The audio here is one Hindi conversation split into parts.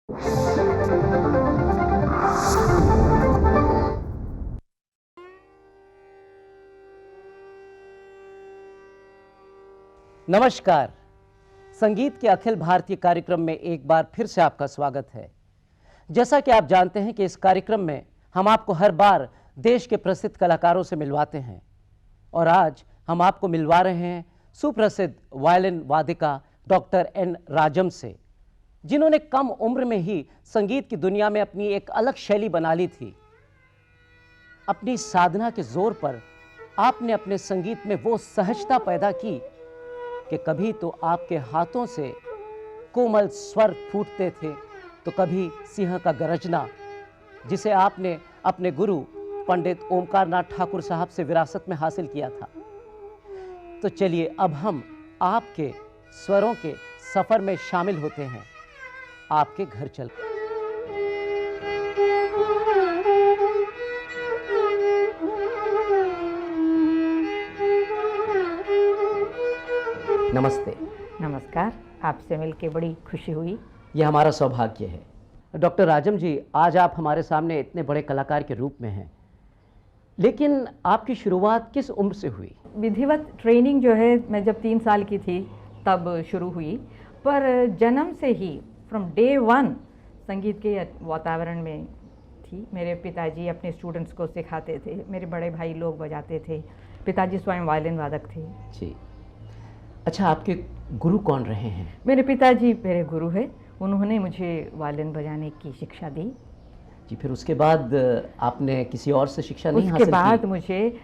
नमस्कार। संगीत के अखिल भारतीय कार्यक्रम में एक बार फिर से आपका स्वागत है। जैसा कि आप जानते हैं कि इस कार्यक्रम में हम आपको हर बार देश के प्रसिद्ध कलाकारों से मिलवाते हैं और आज हम आपको मिलवा रहे हैं सुप्रसिद्ध वायलिन वादिका डॉक्टर एन राजम से, जिन्होंने कम उम्र में ही संगीत की दुनिया में अपनी एक अलग शैली बना ली थी। अपनी साधना के जोर पर आपने अपने संगीत में वो सहजता पैदा की कि कभी तो आपके हाथों से कोमल स्वर फूटते थे तो कभी सिंह का गरजना, जिसे आपने अपने गुरु पंडित ओमकार नाथ ठाकुर साहब से विरासत में हासिल किया था। तो चलिए अब हम आपके स्वरों के सफर में शामिल होते हैं, आपके घर चलकर। नमस्ते। नमस्कार, आपसे मिलके बड़ी खुशी हुई। यह हमारा सौभाग्य है। डॉक्टर राजम जी, आज आप हमारे सामने इतने बड़े कलाकार के रूप में हैं, लेकिन आपकी शुरुआत किस उम्र से हुई? विधिवत ट्रेनिंग जो है मैं जब 3 साल की थी तब शुरू हुई, पर जन्म से ही फ्रॉम डे 1 संगीत के वातावरण में थी। मेरे पिताजी अपने स्टूडेंट्स को सिखाते थे, मेरे बड़े भाई लोग बजाते थे, पिताजी स्वयं वायलिन वादक थे। जी। अच्छा, आपके गुरु कौन रहे हैं? मेरे पिताजी मेरे गुरु हैं, उन्होंने मुझे वायलिन बजाने की शिक्षा दी। जी, फिर उसके बाद आपने किसी और से शिक्षा नहीं हासिल की? उसके बाद मुझे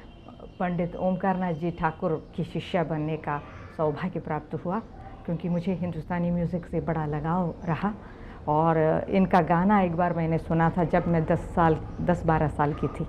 पंडित ओमकार नाथ जी ठाकुर की शिष्या बनने का सौभाग्य प्राप्त हुआ, क्योंकि मुझे हिंदुस्तानी म्यूज़िक से बड़ा लगाव रहा। और इनका गाना एक बार मैंने सुना था जब मैं 10-12 साल की थी,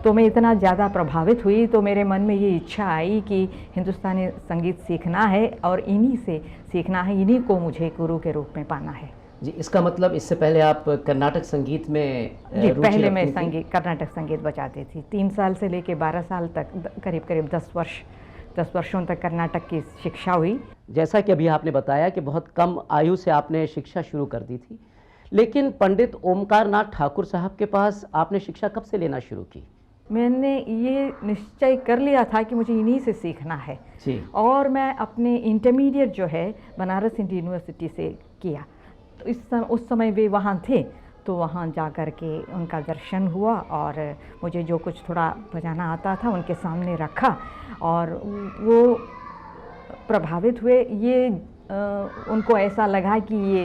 तो मैं इतना ज़्यादा प्रभावित हुई, तो मेरे मन में ये इच्छा आई कि हिंदुस्तानी संगीत सीखना है और इन्हीं से सीखना है, इन्हीं को मुझे गुरु के रूप में पाना है। जी, इसका मतलब इससे पहले आप कर्नाटक संगीत में जी, पहले मैं कर्नाटक संगीत बजाती थी। 3 साल से लेके 12 साल तक, करीब 10 वर्षों तक कर्नाटक की शिक्षा हुई। जैसा कि अभी आपने बताया कि बहुत कम आयु से आपने शिक्षा शुरू कर दी थी, लेकिन पंडित ओमकार नाथ ठाकुर साहब के पास आपने शिक्षा कब से लेना शुरू की? मैंने ये निश्चय कर लिया था कि मुझे इन्हीं से सीखना है जी। और मैं अपने इंटरमीडिएट जो है बनारस हिंदू यूनिवर्सिटी से किया। तो उस समय वे वहाँ थे, तो वहाँ जा कर के उनका दर्शन हुआ और मुझे जो कुछ थोड़ा बजाना आता था उनके सामने रखा और वो प्रभावित हुए। ये उनको ऐसा लगा कि ये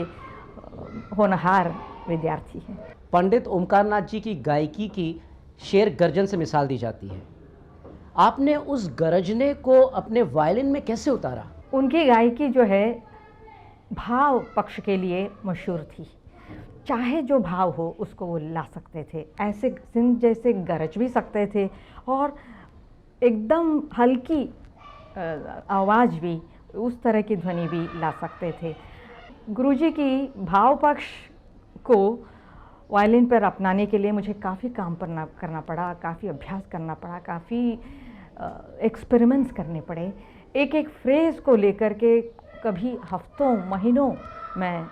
होनहार विद्यार्थी है। पंडित ओमकार नाथ जी की गायकी की शेर गर्जन से मिसाल दी जाती है। आपने उस गरजने को अपने वायलिन में कैसे उतारा? उनकी गायकी जो है भाव पक्ष के लिए मशहूर थी। चाहे जो भाव हो उसको वो ला सकते थे, ऐसे सिंह जैसे गरज भी सकते थे और एकदम हल्की आवाज़ भी, उस तरह की ध्वनि भी ला सकते थे। गुरुजी की भाव पक्ष को वायलिन पर अपनाने के लिए मुझे काफ़ी काम करना पड़ा, काफ़ी अभ्यास करना पड़ा, काफ़ी एक्सपेरिमेंट्स करने पड़े। एक एक फ्रेज़ को लेकर के कभी हफ्तों महीनों मैं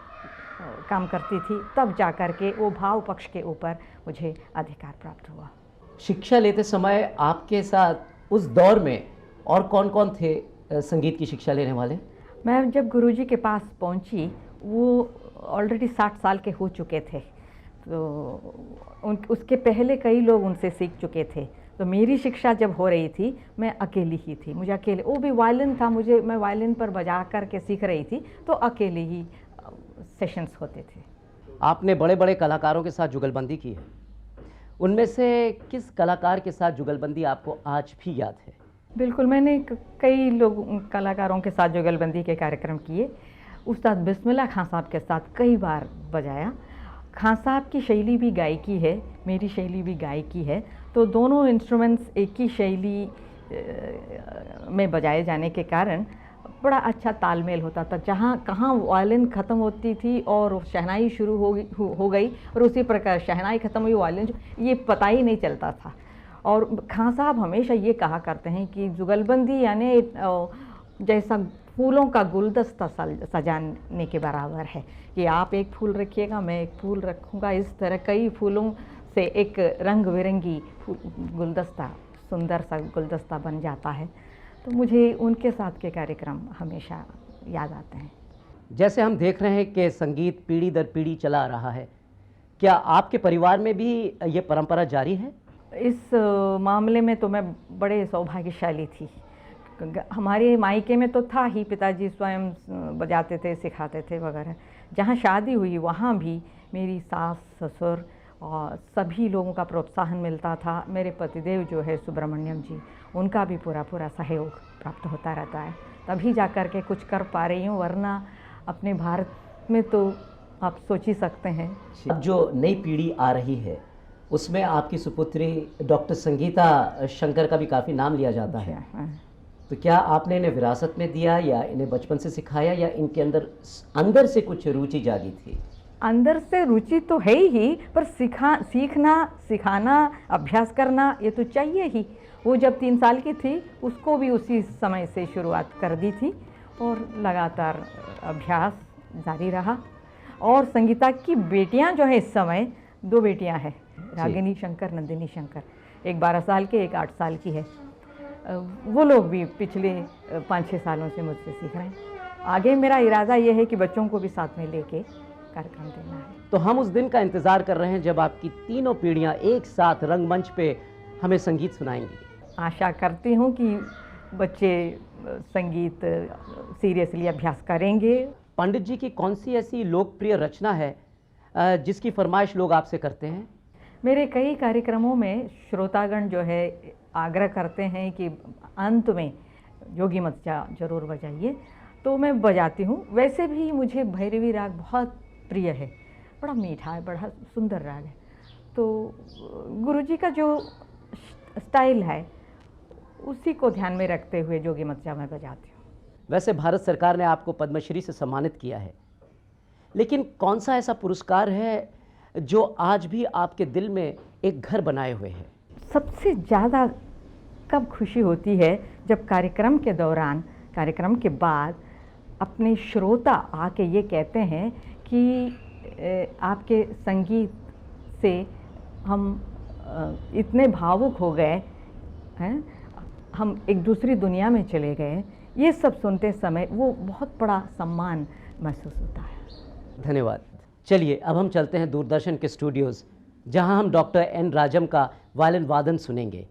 काम करती थी, तब जा कर के वो भाव पक्ष के ऊपर मुझे अधिकार प्राप्त हुआ। शिक्षा लेते समय आपके साथ उस दौर में और कौन कौन थे संगीत की शिक्षा लेने वाले? मैं जब गुरुजी के पास पहुंची, वो ऑलरेडी 60 साल के हो चुके थे, तो उसके पहले कई लोग उनसे सीख चुके थे। तो मेरी शिक्षा जब हो रही थी, मैं अकेली ही थी, मुझे अकेले, वो भी वायलिन था, मैं वायलिन पर बजा कर के सीख रही थी, तो अकेले ही सेशंस होते थे। आपने बड़े बड़े कलाकारों के साथ जुगलबंदी की है, उनमें से किस कलाकार के साथ जुगलबंदी आपको आज भी याद है? बिल्कुल, मैंने कई लोग कलाकारों के साथ जुगलबंदी के कार्यक्रम किए। उस्ताद बिस्मिल्लाह खां साहब के साथ कई बार बजाया। खां साहब की शैली भी गायकी है, मेरी शैली भी गायकी है, तो दोनों इंस्ट्रूमेंट्स एक ही शैली में बजाए जाने के कारण बड़ा अच्छा तालमेल होता था। जहाँ कहाँ वायलिन ख़त्म होती थी और शहनाई शुरू हो गई और उसी प्रकार शहनाई ख़त्म हुई, वायलिन, ये पता ही नहीं चलता था। और खां साहब हमेशा ये कहा करते हैं कि जुगलबंदी यानी जैसा फूलों का गुलदस्ता सजाने के बराबर है कि आप एक फूल रखिएगा, मैं एक फूल रखूँगा। इस तरह कई फूलों से एक रंग बिरंगी गुलदस्ता, सुंदर सा गुलदस्ता बन जाता है। तो मुझे उनके साथ के कार्यक्रम हमेशा याद आते हैं। जैसे हम देख रहे हैं कि संगीत पीढ़ी दर पीढ़ी चला आ रहा है, क्या आपके परिवार में भी ये परंपरा जारी है? इस मामले में तो मैं बड़े सौभाग्यशाली थी। हमारे मायके में तो था ही, पिताजी स्वयं बजाते थे, सिखाते थे वगैरह। जहाँ शादी हुई वहाँ भी मेरी सास, ससुर और सभी लोगों का प्रोत्साहन मिलता था। मेरे पतिदेव जो है सुब्रमण्यम जी, उनका भी पूरा सहयोग प्राप्त होता रहता है, तभी जा कर के कुछ कर पा रही हूँ। वरना अपने भारत में तो आप सोच ही सकते हैं। अब जो नई पीढ़ी आ रही है उसमें आपकी सुपुत्री डॉक्टर संगीता शंकर का भी काफ़ी नाम लिया जाता है। तो क्या आपने इन्हें विरासत में दिया या इन्हें बचपन से सिखाया या इनके अंदर से कुछ रुचि जागी थी? अंदर से रुचि तो है ही, पर सीखना, सिखाना, अभ्यास करना ये तो चाहिए ही। वो जब 3 साल की थी उसको भी उसी समय से शुरुआत कर दी थी और लगातार अभ्यास जारी रहा। और संगीता की बेटियां जो है, इस समय 2 बेटियां हैं, रागिनी शंकर, नंदिनी शंकर। एक 12 साल की, एक 8 साल की है। वो लोग भी पिछले 5-6 सालों से मुझसे सीख रहे हैं। आगे मेरा इरादा ये है कि बच्चों को भी साथ में लेके कार्यक्रम देना है। तो हम उस दिन का इंतज़ार कर रहे हैं जब आपकी तीनों पीढ़ियां एक साथ रंगमंच पे हमें संगीत सुनाएंगी। आशा करती हूँ कि बच्चे संगीत सीरियसली अभ्यास करेंगे। पंडित जी की कौन सी ऐसी लोकप्रिय रचना है जिसकी फरमाइश लोग आपसे करते हैं? मेरे कई कार्यक्रमों में श्रोतागण जो है आग्रह करते हैं कि अंत में जोगी मत जा जरूर बजाइए, तो मैं बजाती हूँ। वैसे भी मुझे भैरवी राग बहुत प्रिय है, बड़ा मीठा है, बड़ा सुंदर राग है। तो गुरुजी का जो स्टाइल है उसी को ध्यान में रखते हुए जोगी मत जा मैं बजाती हूँ। वैसे भारत सरकार ने आपको पद्मश्री से सम्मानित किया है, लेकिन कौन सा ऐसा पुरस्कार है जो आज भी आपके दिल में एक घर बनाए हुए है? सबसे ज़्यादा कब खुशी होती है जब कार्यक्रम के दौरान, कार्यक्रम के बाद अपने श्रोता आके ये कहते हैं कि आपके संगीत से हम इतने भावुक हो गए हैं, हम एक दूसरी दुनिया में चले गए। ये सब सुनते समय वो बहुत बड़ा सम्मान महसूस होता है। धन्यवाद। चलिए अब हम चलते हैं दूरदर्शन के स्टूडियोज़, जहां हम डॉक्टर एन राजम का वायलिन वादन सुनेंगे।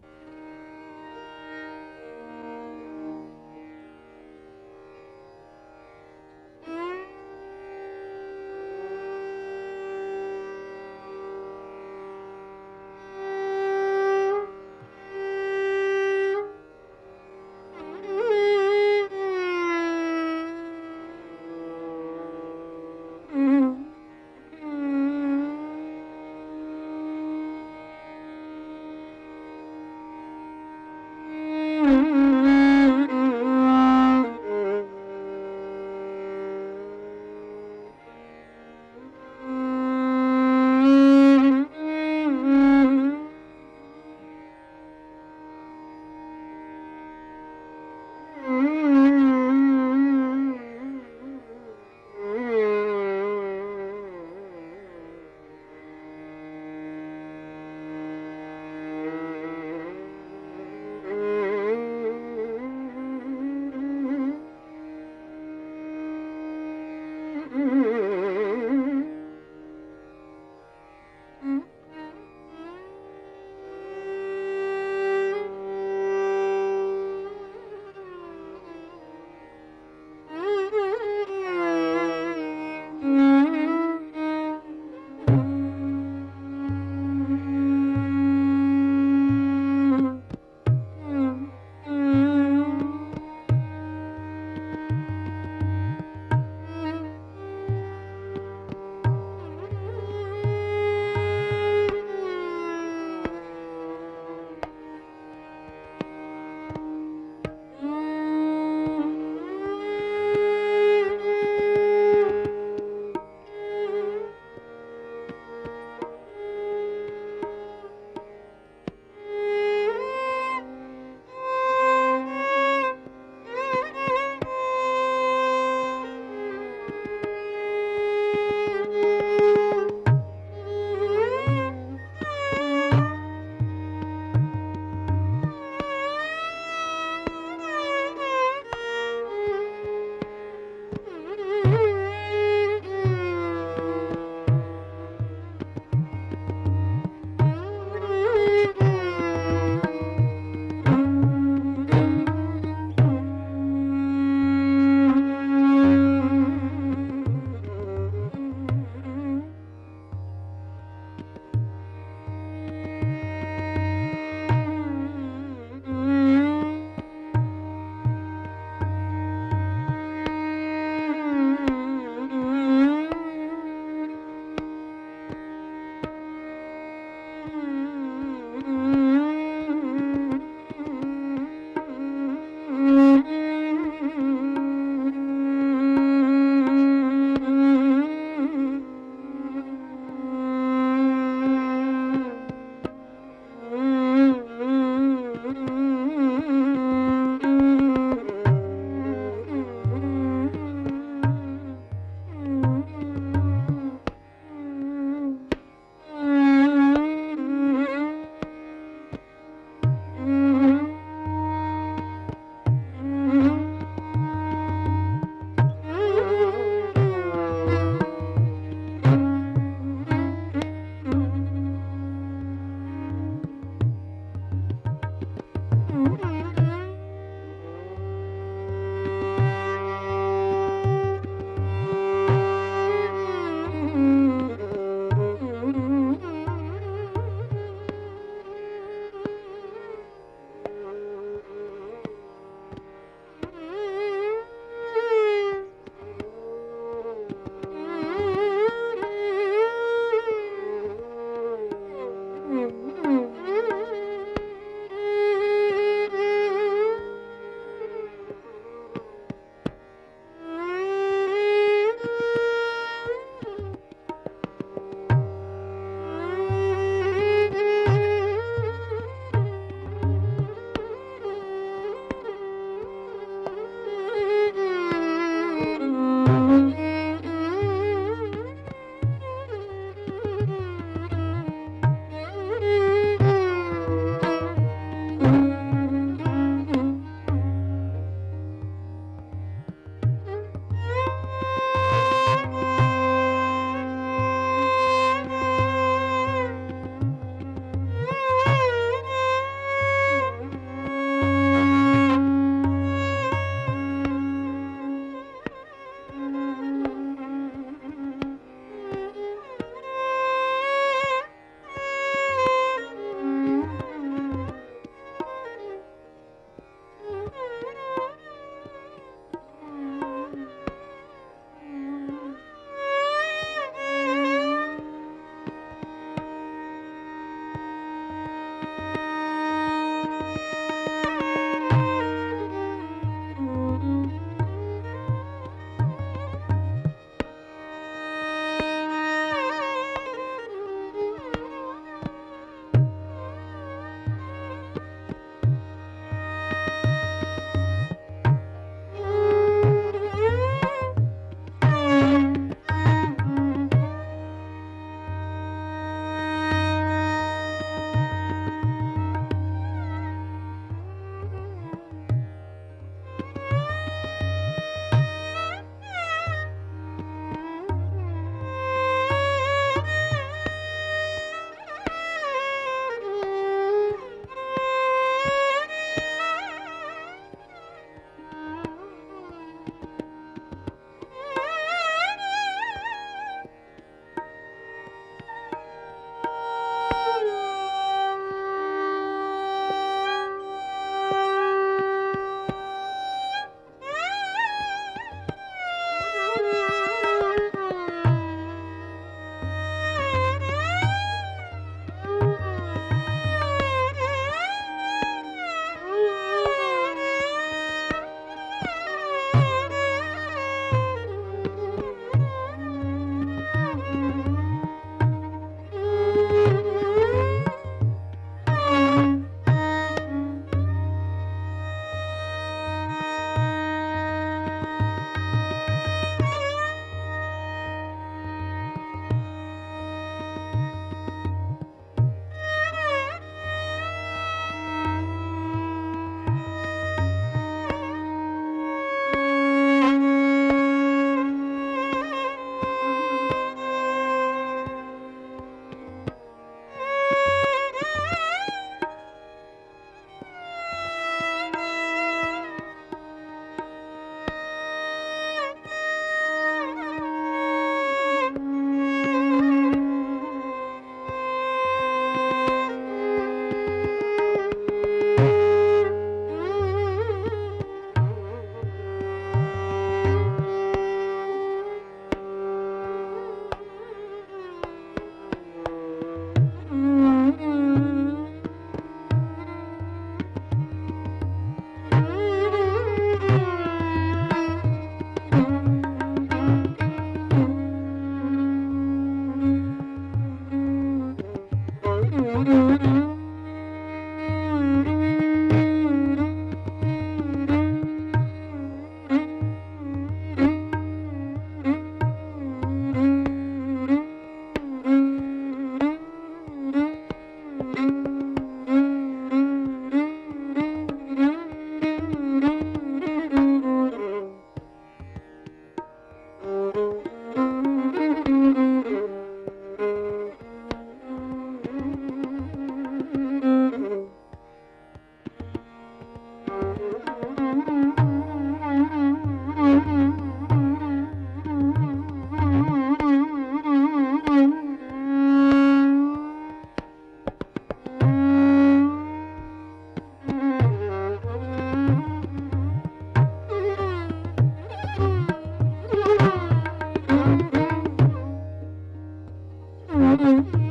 Thank you.